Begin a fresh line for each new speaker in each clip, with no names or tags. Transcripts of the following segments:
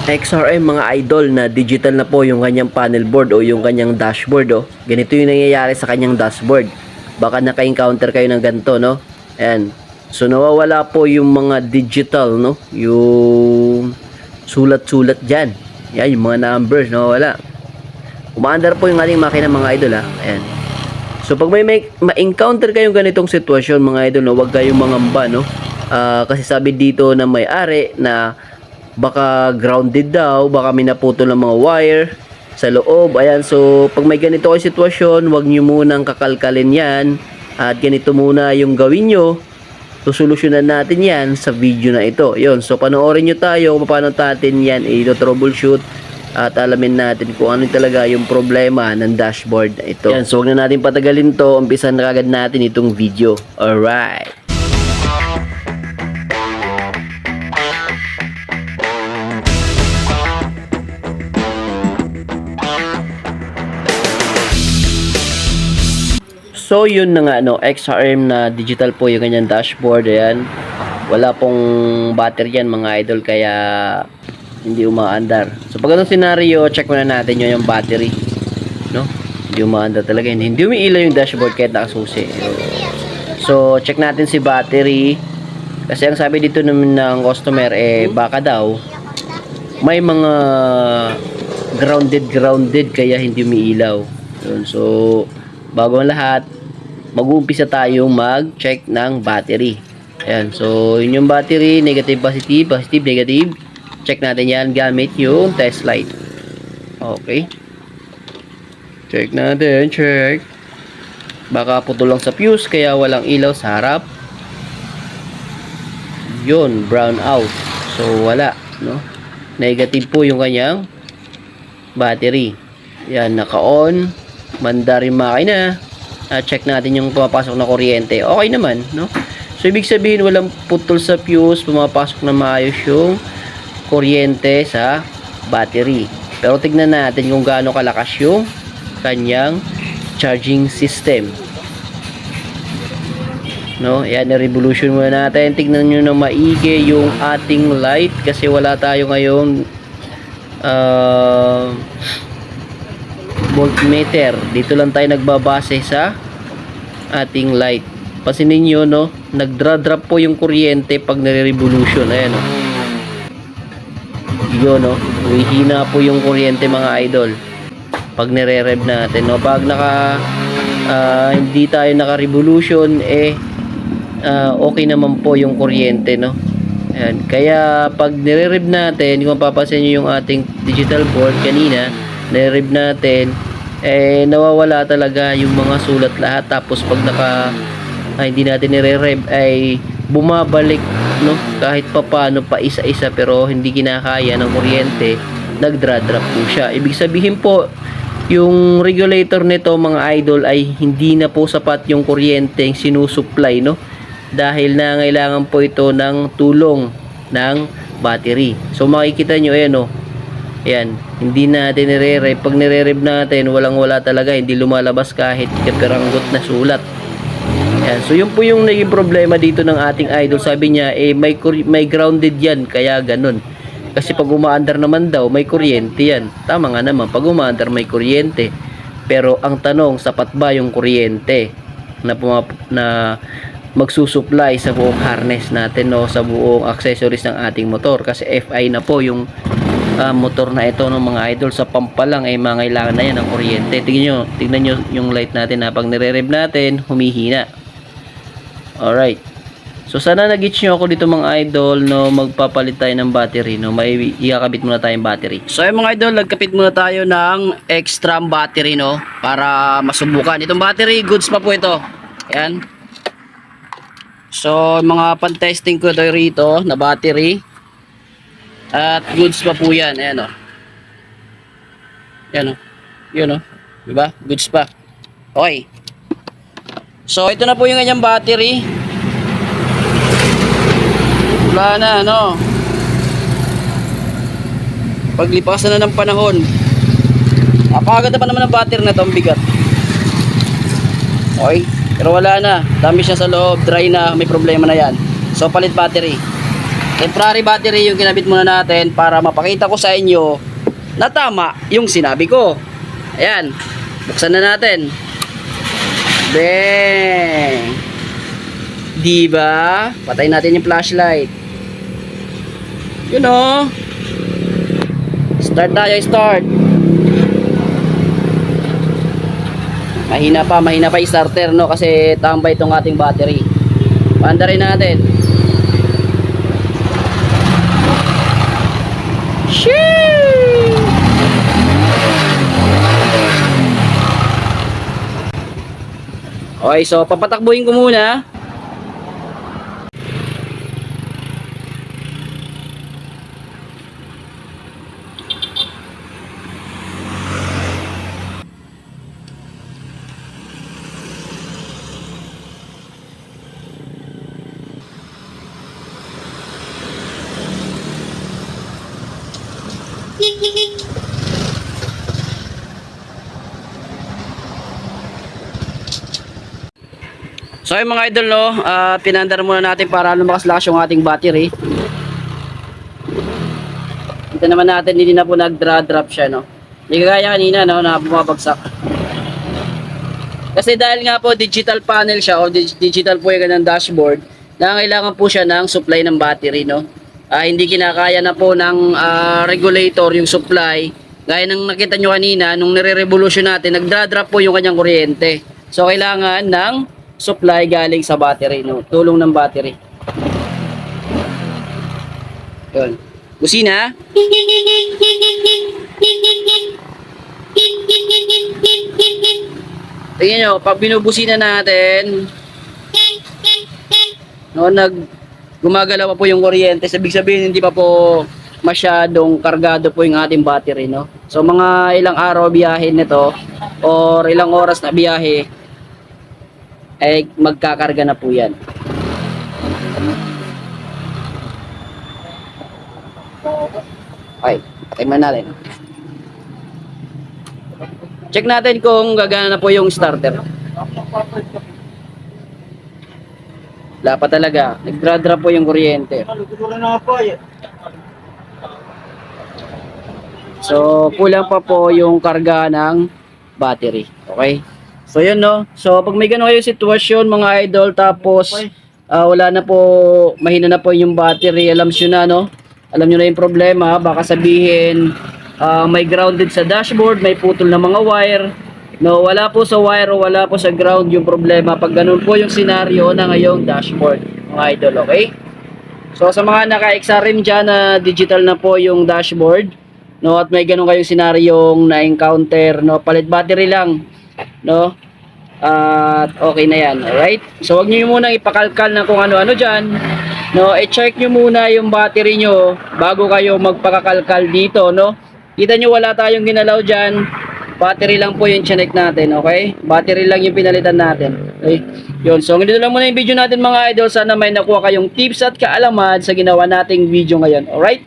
XRM mga idol, na digital na po yung kanyang panel board o yung kanyang dashboard. Ganito yung nangyayari sa kanyang dashboard. Baka naka-encounter kayo ng ganito, no? Ayan. So nawawala po yung mga digital, no? Yung sulat-sulat dyan. Yan, yung mga numbers nawawala. Umaandar po yung ating makina mga idol, ha. Ayan. So pag may ma-encounter kayong ganitong sitwasyon mga idol, no, huwag kayong mangamba, no? Kasi sabi dito na may-ari na baka grounded daw, baka may naputol ng mga wire sa loob. Ayan, so pag may ganito kayo sitwasyon, huwag nyo munang kakalkalin yan, at ganito muna yung gawin nyo. Susolusyonan natin yan sa video na ito. Yun, so panoorin nyo tayo kung paano natin yan i-troubleshoot at alamin natin kung ano talaga yung problema ng dashboard na ito. Yan, so huwag na natin patagalin to, umpisan na kagad natin itong video. Alright. So yun na nga, no, XRM na digital po yung kanyang dashboard. Ayan, wala pong battery yan mga idol, kaya hindi umaandar. So pag ganun scenario, check muna natin yung battery, no? Hindi umaandar talaga, hindi umiilaw yung dashboard kahit nakasusi. So check natin si battery, kasi ang sabi dito naman ng customer, baka daw may mga grounded kaya hindi umiilaw. So bago ang lahat, mag-uumpisa tayong mag-check ng battery. Ayan, so yun yung battery, negative, positive, positive, negative. Check natin yan gamit yung test light. Okay. Check natin, check. Baka putol lang sa fuse, kaya walang ilaw sa harap. Yun, brown out. So wala, no? Negative po yung kanyang battery. Yan, naka-on. Manda rin makina. Check natin yung pumapasok na kuryente. Okay naman, no? So ibig sabihin walang putol sa fuse, pumapasok na maayos yung kuryente sa battery. Pero tignan natin kung gaano kalakas yung kanyang charging system. No, ayan, na-revolution muna natin. Tignan nyo na maigi yung ating light, kasi wala tayo ngayon voltmeter. Dito lang tayo nagbabase sa ating light. Pansinin nyo, no, nagdra-drop po yung kuryente pag nare-revolution. Ayan, no. Yun, no, hihina po yung kuryente mga idol pag nire-rev natin, no. Pag hindi tayo naka-revolution, okay naman po yung kuryente, no. Ayan. Kaya pag nire-rev natin, kung mapapansin nyo yung ating digital board kanina, nire-rev natin, nawawala talaga yung mga sulat lahat. Tapos pag hindi natin nire-rev, ay bumabalik, no, kahit papano pa isa-isa, pero hindi kinakaya ng kuryente, nagdra-drop po siya. Ibig sabihin po, yung regulator nito mga idol ay hindi na po sapat yung kuryente yung sinusupply, no, dahil nangailangan po ito ng tulong ng battery. So makikita nyo, ayan, no, ayan, hindi natin nire-rev. Pag nire-rev natin, walang-wala talaga, hindi lumalabas kahit kapiranggot na sulat. Ayan, so yun po yung naging problema dito ng ating idol. Sabi niya, may grounded yan, kaya ganun. Kasi pag umaandar naman daw, may kuryente yan. Tama nga naman, pag umaandar may kuryente. Pero ang tanong, sapat ba yung kuryente na magsusupply sa buong harness natin, no, sa buong accessories ng ating motor? Kasi FI na po yung motor na ito ng mga idol. Sa pump pa lang ay mangailangan na yan ng kuryente. Tingnan nyo yung light natin, na pag nire-rev natin, humihina. Alright, so sana nag-gets nyo ako dito mga idol, no. Magpapalit tayo ng battery, no. May ikakabit muna tayong battery. So ay mga idol, nagkapit muna tayo ng extra battery, no, para masubukan itong battery. Goods pa po ito. Ayan. So mga pan-testing ko tayo rito na battery, at goods pa po yan. Ayan, o. Ayan, o. Yun, o. Diba? Goods pa. Okay. So ito na po yung kanyang battery. Wala na, no. Paglipas na ng panahon, napakaganda pa naman ang battery na ito. Ang bigat. Okay. Pero wala na. Dami siya sa loob. Dry na. May problema na yan. So palit battery.
Temporary battery yung kinabit muna natin para mapakita ko sa inyo na tama yung sinabi ko. Ayan. Buksan na natin. Bang! Diba? Patayin natin yung flashlight. Yun o. Start tayo, start. Mahina pa yung starter, no? Kasi tambay itong ating battery. Paanda rin natin. Sheesh! Okay, so papatakbuhin ko muna. So yung mga idol, no, pinandar muna natin para lumakas-lakas yung ating battery. Kita naman natin, hindi na po nag-drop siya, no. Hindi kagaya kanina, no, na bumabagsak. Kasi dahil nga po digital panel siya o digital po yung ganang dashboard, nangangailangan po siya ng supply ng battery, no. Hindi kinakaya na po ng regulator yung supply. Gaya ng nakita nyo kanina, nung nire-revolution natin, nag-drop po yung kanyang kuryente. So kailangan ng supply galing sa battery, no? Tulong ng battery. Yun. Busina. Tingnan nyo, pag binubusina natin, no, gumagalaw pa po yung kuryente. Ibig sabihin, hindi pa po masyadong kargado po yung ating battery, no? So, mga ilang araw biyahe nito or ilang oras na biyahe, ay magkakarga na po yan. Okay, patay man natin. Check natin kung gagana na po yung starter. Wala pa talaga. Nag-drop po yung kuryente. So, kulang pa po yung karga ng battery. Okay? So yun, no. So pag may gano'n kayong sitwasyon mga idol, tapos wala na po, mahina na po yung battery, alam nyo na, no. Alam nyo na yung problema. Baka sabihin may grounded sa dashboard, may putol na mga wire. No, wala po sa wire o wala po sa ground yung problema. Pag ganun po yung scenario na ngayong dashboard mga idol, okay. So sa mga naka-XRM dyan na digital na po yung dashboard, no, at may ganun kayong senaryong na-encounter, no, palit battery lang, no, at okay na yan. Alright, so wag nyo muna ipakalkal na kung ano-ano dyan, no. I-check nyo muna yung battery nyo bago kayo magpakakalkal dito, no. Kita nyo wala tayong ginalaw dyan, battery lang po yung chinek natin. Okay, battery lang yung pinalitan natin. Okay, yun. So ganito lang muna yung video natin mga idol. Sana may nakuha kayong tips at kaalaman sa ginawa nating video ngayon. Alright,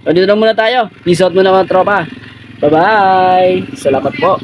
so dito lang muna tayo. Peace out muna mga tropa. Bye bye, salamat po.